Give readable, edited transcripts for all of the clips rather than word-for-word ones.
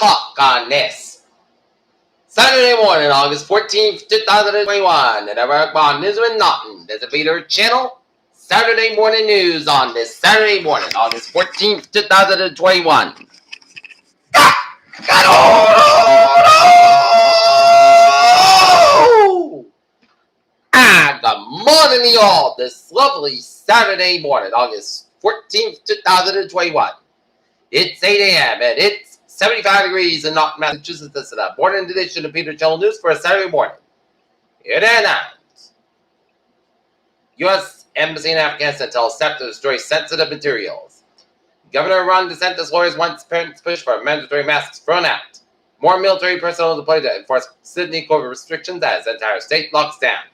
o'clock on this Saturday morning, August 14th, 2021. And Eric Bond News with Naughton. There's a Peter channel. Saturday morning news on this Saturday morning, August 14th, 2021. Good morning to you all this lovely Saturday morning, August 14th, 2021. It's 8 a.m. and it's 75 degrees in Naughton, Massachusetts. This is a morning edition of Peter Channel News for a Saturday morning. Here to announce. U.S. Embassy in Afghanistan tells staff to destroy sensitive materials. Governor Ron DeSantis' lawyers want parents push for mandatory masks thrown out. More military personnel deployed to enforce Sydney COVID restrictions as the entire state locks down.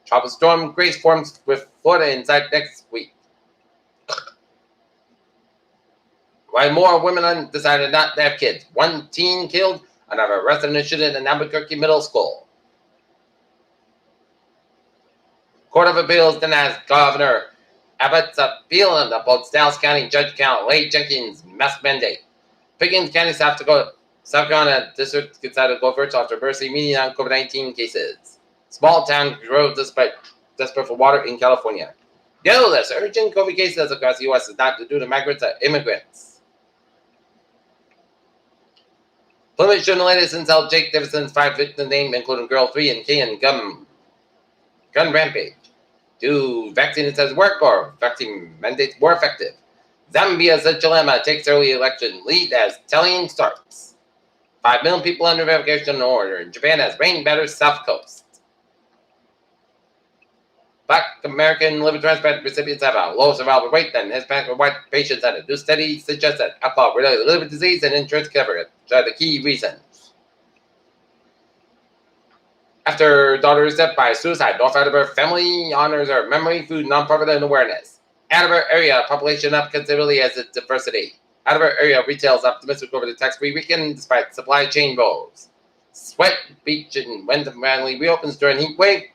Tropical storm Grace forms with Florida inside next week. Why more women decided not to have kids. One teen killed, another arrested in a shooting in Albuquerque Middle School. Court of Appeals denies Governor Abbott's appeal and upholds Dallas County Judge Lay Jenkins' mask mandate. Pickens County, South Carolina District decided to go virtual after emergency meeting on COVID-19 cases. Small town grows desperate for water in California. Yellow list urgent COVID cases across the U.S. is not due to migrants or immigrants. Plymouth journalist Incel Jake Davidson's 5 victim name, including Girl 3 and K and Gun Rampage. Do vaccine says work or vaccine mandates more effective? Zambia's dilemma takes early election lead as tallying starts. 5 million people under evacuation order. Japan has rain batters South Coast. Black American liver transplant recipients have a low survival rate than Hispanic or white patients, and a new study suggests that alcohol-related liver disease and insurance coverage are the key reasons. After daughter's death by suicide, North Attleboro family honors her memory through nonprofit and awareness. Attleboro area population up considerably as its diversity. Attleboro area retail's optimistic over the tax-free weekend despite supply chain woes. Sweat Beach and Wyndham Manly reopens during heat wave.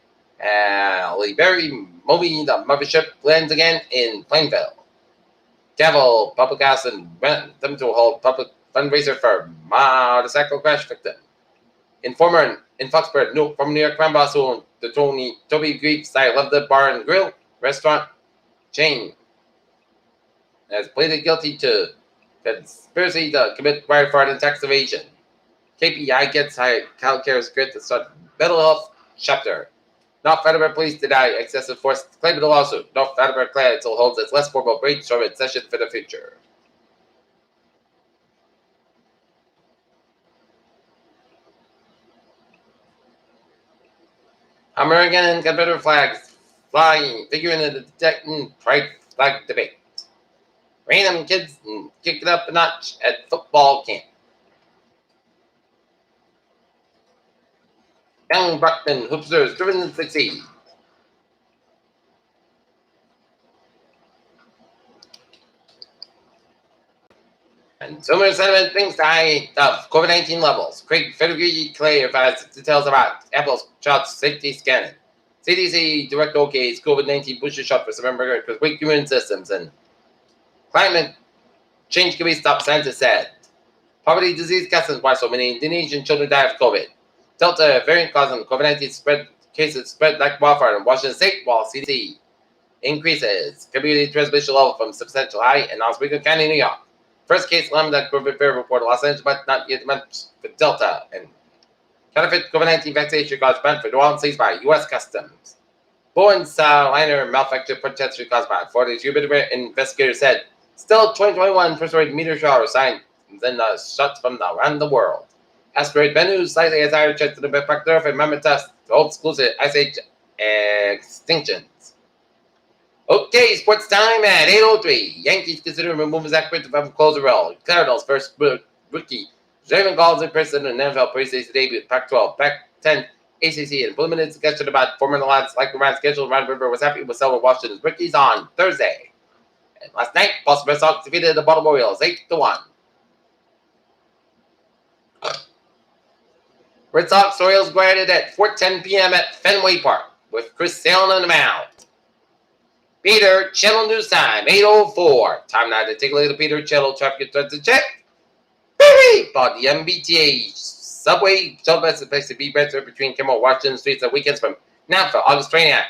Lee Berry movie The Mothership lands again in Plainville. Devil Public House and went them to hold public fundraiser for motorcycle crash victim. Informer in Foxborough from New York crime boss who the Toby Greaves I Love the Bar and Grill restaurant chain has pleaded guilty to conspiracy to commit wire fraud and tax evasion. KPI gets high CalCare's grid to start mental health chapter. North Attleboro Police deny excessive force claim of the lawsuit. North Attleboro Council holds its less formal brainstorming session for the future. American and Confederate flags flying, figuring in the detecting pride flag debate. Random kids kick it up a notch at football camp. Young Buckman hoopsters driven to succeed. Consumer sentiment thinks high of COVID-19 levels. Craig Federighi clarifies details about Apple's child safety scanning. CDC director okays COVID-19 booster shot for September with weak immune systems, and climate change can be stopped, scientists said. Poverty disease concerns why so many Indonesian children die of COVID. Delta variant causing COVID-19 cases spread like wildfire in Washington State, while CDC increases community transmission level from substantial high in Oswego County, New York. First case limited COVID variant reported Los Angeles, but not yet much for Delta. And counterfeit COVID-19 vaccination caused ban for New Orleans seized by U.S. Customs. Boeing liner manufacturer protest caused by Florida's humid investigators said still 2021 first-rate meteor shower signs and shots from around the world. Asteroid Bennu slightly has higher chance to impact Earth and mammoth test to hold exclusive Ice Age extinctions. Okay, sports time at 8:03. Yankees consider removing Zach Britton from closer role. Cardinals first rookie. Raymond Gall's in person in NFL preseason debut. Pac-12, Pac-10, ACC, and preliminary discussion about former lines like around schedule. Ron River was happy with several Washington's rookies on Thursday. And last night, Boston Red Sox defeated the Baltimore Orioles 8-1. Red Sox Orioles granted at 4:10 p.m. at Fenway Park with Chris Sale on the mound. Peter Channel News Time, 8:04. Time now to take a look at the Peter Channel traffic to check. Bought the MBTA subway shuttle bus is placed to be better between Kimmel, Washington streets on weekends from now for August 29th.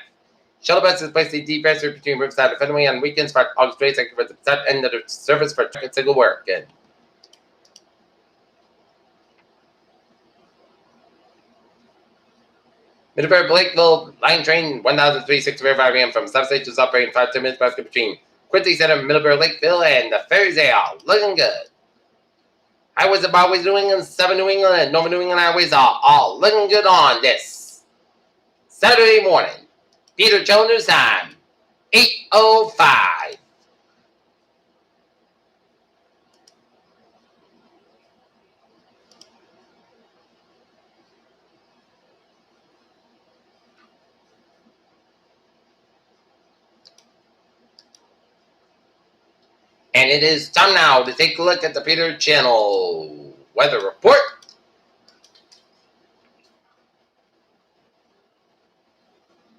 Shuttle bus is placed to be better between Riverside and Fenway on weekends for August 22nd for the set end of the service for track and single work. And Middlebury Blakeville line train 1036 River AM from substations operating 5 to 10 minutes basket between Quincy Center, Middlebury Lakeville, and the ferries. They are looking good. Highways of Byways New England, 7 New England, and Northern New England highways are all looking good on this Saturday morning. Peter Children's time, 8:05. And it is time now to take a look at the Peter Channel weather report.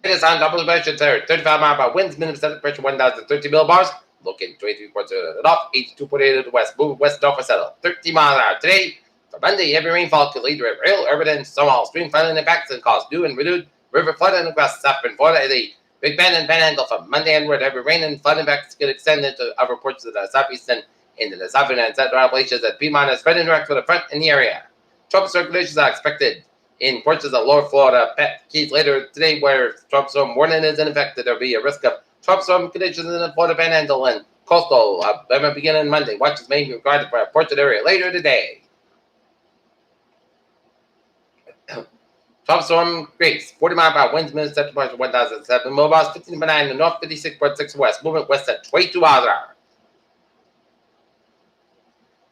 It is on double pressure there, 35 mile per hour winds, minimum center pressure 1,030 millibars. Located 23.0 to the north, 82.8 to the west, moving west north for settle, 30 miles an hour. Today, for Monday, heavy rainfall could lead to real urban and snowfall, stream flooding impacts and cause new and renewed river flooding across southern Florida. The Big Bend and Panhandle from Monday onward, heavy rain and flood impacts could extend into other portions of the southeast and into the southern and central Appalachians as Piedmont is spreading direct to the front in the area. Tropical circulations are expected in portions of lower Florida, Keys later today, where tropical storm warning is in effect. There will be a risk of tropical storm conditions in the Florida Panhandle and coastal beginning Monday. Watches may be required for a portion area later today. Tropical storm Grace, 40 mile per hour winds, minutes set to 1,007 millibars, 15.9 in the north, 56.6 west, movement west at 22 miles an hour.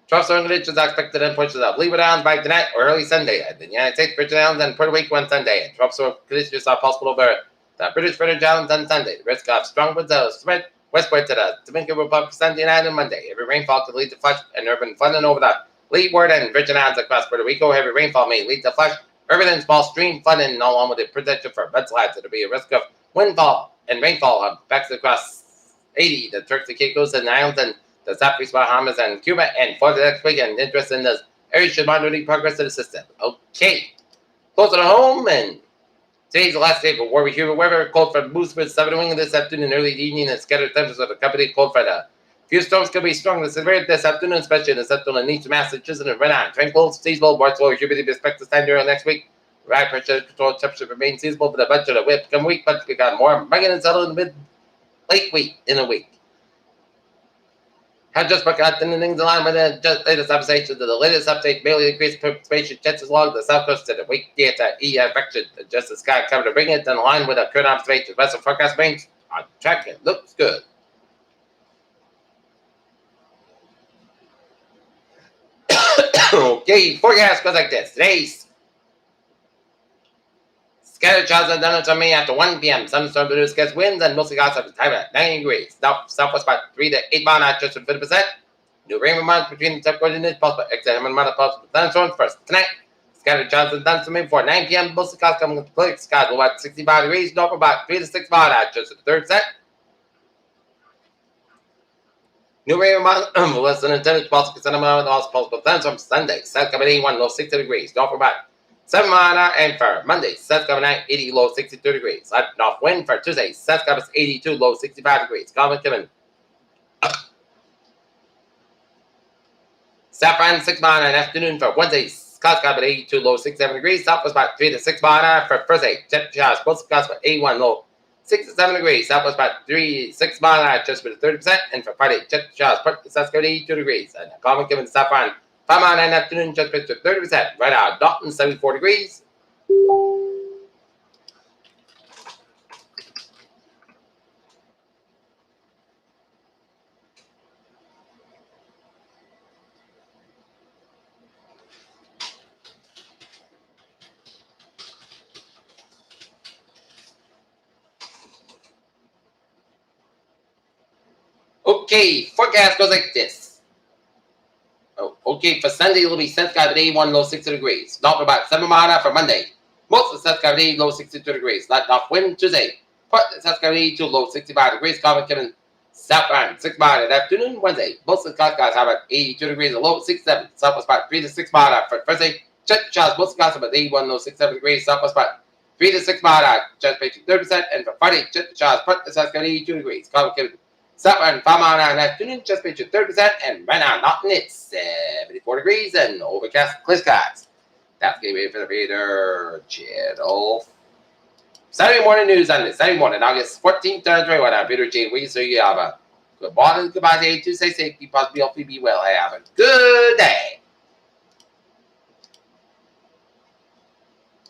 Tropical storm conditions are expected in portions of Leeward Islands by tonight or early Sunday. At the United States, Virgin Islands, and Puerto Rico on Sunday. And tropical storm conditions are possible over the British Virgin Islands on Sunday. The risk of strong winds spread westward to the Dominican Republic Sunday night and Monday. Heavy rainfall could lead to flash and urban flooding over the Leeward and Virgin Islands across Puerto Rico. Heavy rainfall may lead to flash, urban and small stream flooding, along with the protection for mudslides. There will be a risk of windfall and rainfall on backs across 80, the Turks and Caicos and Islands, and the Southeast Bahamas and Cuba, and for the next week. And interest in this area should monitor the progress of the system. Okay, closer to home, and today's the last day for warm humid weather. Cold for moves with 7 New England this afternoon and early evening, and scattered temperatures of the company. Cold for the few storms could be strong this severe this afternoon, especially in the central and eastern Massachusetts and Rhode Island. Tranquil, seasonal, more slow humidity be expected this time during next week. Right pressure control temperature remain seasonal for the bunch of the whip come week, but we got more bringing and settle in the late week in a week. Have just forgot in the things aligned with the latest observations of the latest update, barely increased precipitation chances along the south coast of the week theater affection just the sky cover to bring it in line with the current observations. Vessel forecast range on track. It looks good. Okay, forecast goes like this. Today's scattered showers and thunderstorms on May after 1 p.m. Thunderstorm produce gets winds and mostly clouds at time at 90 degrees. Southwest about 3 to 8 mile an hour, just with 50%. New rain reminds between the top coordinates, possible extent amount of possible thunderstorms first tonight. Scattered showers and thunderstorms before 9 p.m. Mostly clouds coming with clear skies about 65 degrees. North about 3 to 6 mile an hour, just with 30%. New rain reminds less than intended, possible extent amount of possible thunderstorms Sunday. South coming 81, low 60 degrees. North about 7 mile an hour, and for Monday, South coming 80, low 62 degrees. North wind for Tuesday, South coming 82, low 65 degrees. Common coming up. South 6 mile an hour afternoon for Wednesday, South coming 82, low 67 degrees. Southwest about 3 to 6 mile an hour for Thursday. Temperature showers, both skies for 81, low 67 degrees. Southwest about 3 6 mile an hour, just with 30%. And for Friday, temperature showers, South coming 82 degrees. And common coming South 5 mile an afternoon, just with 30%. Right now, Dalton, 74 degrees. Okay, forecast goes like this. Okay, for Sunday, it'll be South sky at 81, low 60 degrees. North about 7 mile an hour for Monday. Most of the South sky at 80, low 62 degrees. Light off wind Tuesday. South sky at 82, low 65 degrees. Common coming Southbound 6 mile in afternoon. Wednesday, most of the skies have about 82 degrees, a low of 67. Southwest about 3 to 6 mile for Thursday. Jet showers, most of the skies about 81, low 67 degrees. Southwest about 3 to 6 mile jet speed 30%. And for Friday, jet showers, part the south 82 degrees. Southbound 5 mile an hour in afternoon, jet speed 30%. And right now, Norton, it's 74 degrees and overcast clear skies. That's going to be it for the Vader channel. Saturday morning news on this Saturday morning, August 14th, 2021. I'm Peter J. Wee, so you have a good morning, goodbye day, Tuesday, safety, possibly, hopefully be well. Have a good day.